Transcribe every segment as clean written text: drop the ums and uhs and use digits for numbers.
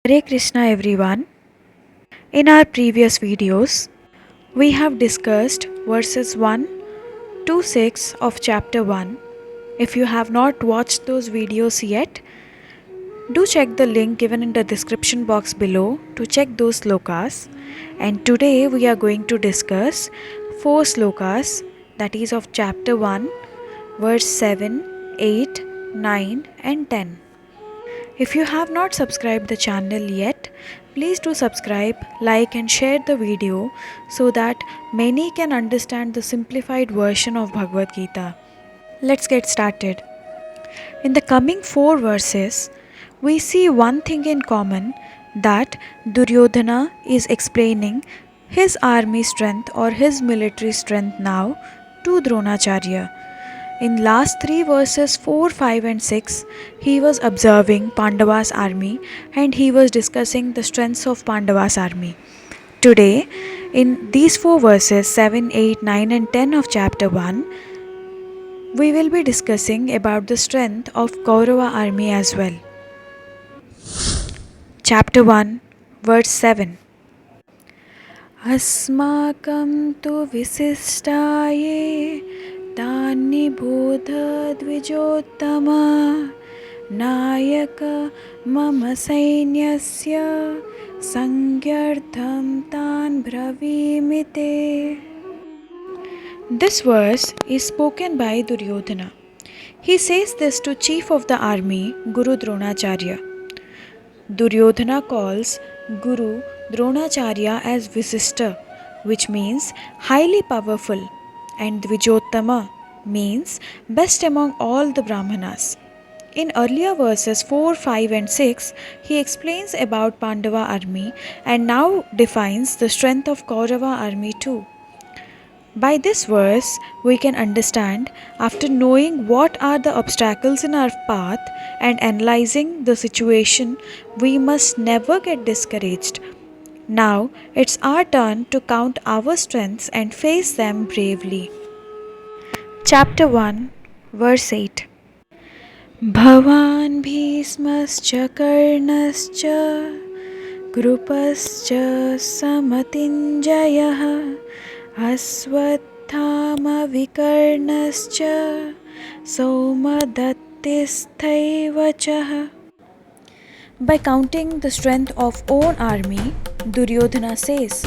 Hare Krishna everyone. In our previous videos, we have discussed verses 1 to 6 of chapter 1. If you have not watched those videos yet, do check the link given in the description box below to check those slokas. And today we are going to discuss 4 slokas, that is of chapter 1, verse 7, 8, 9 and 10. If you have not subscribed the channel yet, please do subscribe, like and share the video so that many can understand the simplified version of Bhagavad Gita. Let's get started. In the coming 4 verses, we see one thing in common, that Duryodhana is explaining his army strength or his military strength now to Dronacharya. In last 3 verses 4, 5 and 6, he was observing Pandava's army and he was discussing the strengths of Pandava's army. Today, in these 4 verses 7, 8, 9 and 10 of chapter 1, we will be discussing about the strength of Kaurava army as well. Chapter 1, verse 7. Asmakam tu visishtaye तान्निबोध द्विजोत्तम नायक मम सैन्यस्य संज्ञर्थं तान् ब्रवीमि ते. This verse is spoken by Duryodhana. He says this to chief of the army, Guru Dronacharya. Duryodhana calls Guru Dronacharya as Visishta, which means highly powerful, and Dvijottama means best among all the Brahmanas. In earlier verses 4, 5 and 6, he explains about Pandava army and now defines the strength of Kaurava army too. By this verse, we can understand, after knowing what are the obstacles in our path and analyzing the situation, we must never get discouraged. Now it's our turn to count our strengths and face them bravely. Chapter 1, verse 8. Bhavan bhismascha karnascha krupascha samatinjayah aswathama vikarnascha saumadattisthaivacha. By counting the strength of own army, Duryodhana says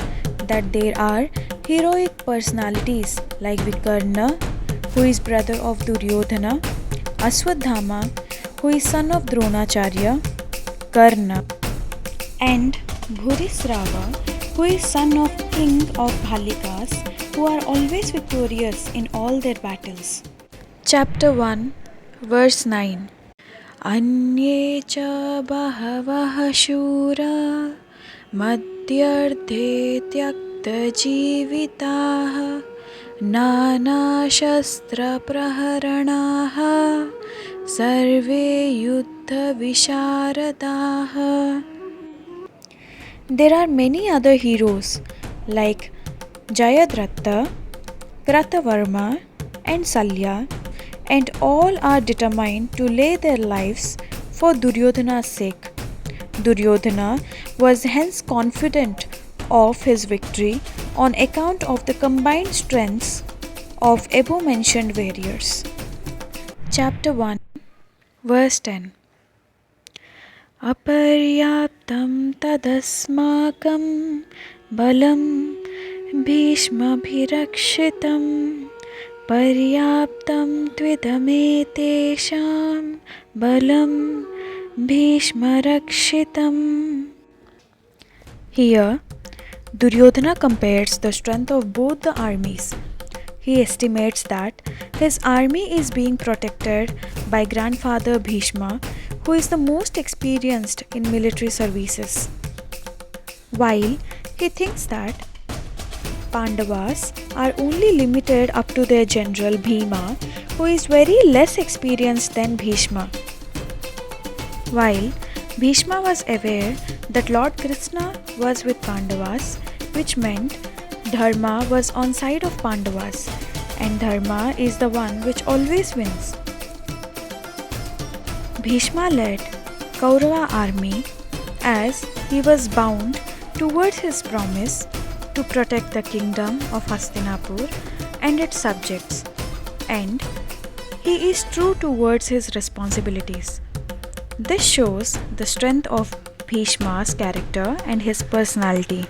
that there are heroic personalities like Vikarna, who is brother of Duryodhana, Aswadhama, who is son of Dronacharya, Karna, and Bhurisrava, who is son of king of Bhalikas, who are always victorious in all their battles. Chapter 1, verse 9. Anye cha bahavaha shura madhyarthe tyakta jivitaha nana shastra praharanaha sarve yuddha visharadaha. There are many other heroes like Jayadratha, Kratavarma and Salya, and all are determined to lay their lives for Duryodhana's sake. Duryodhana was hence confident of his victory on account of the combined strengths of above mentioned warriors. Chapter 1, verse 10. Aparyaptam tadasmakam balam bhishmabhirakshitam Paryaptam tvidhametesham balam bhishmarakshitam. Here, Duryodhana compares the strength of both the armies. He estimates that his army is being protected by grandfather Bhishma, who is the most experienced in military services, while he thinks that Pandavas are only limited up to their general Bhima, who is very less experienced than Bhishma. While Bhishma was aware that Lord Krishna was with Pandavas, which meant Dharma was on side of Pandavas, and Dharma is the one which always wins. Bhishma led Kaurava army as he was bound towards his promise to protect the kingdom of Hastinapur and its subjects, and he is true towards his responsibilities. This shows the strength of Bhishma's character and his personality.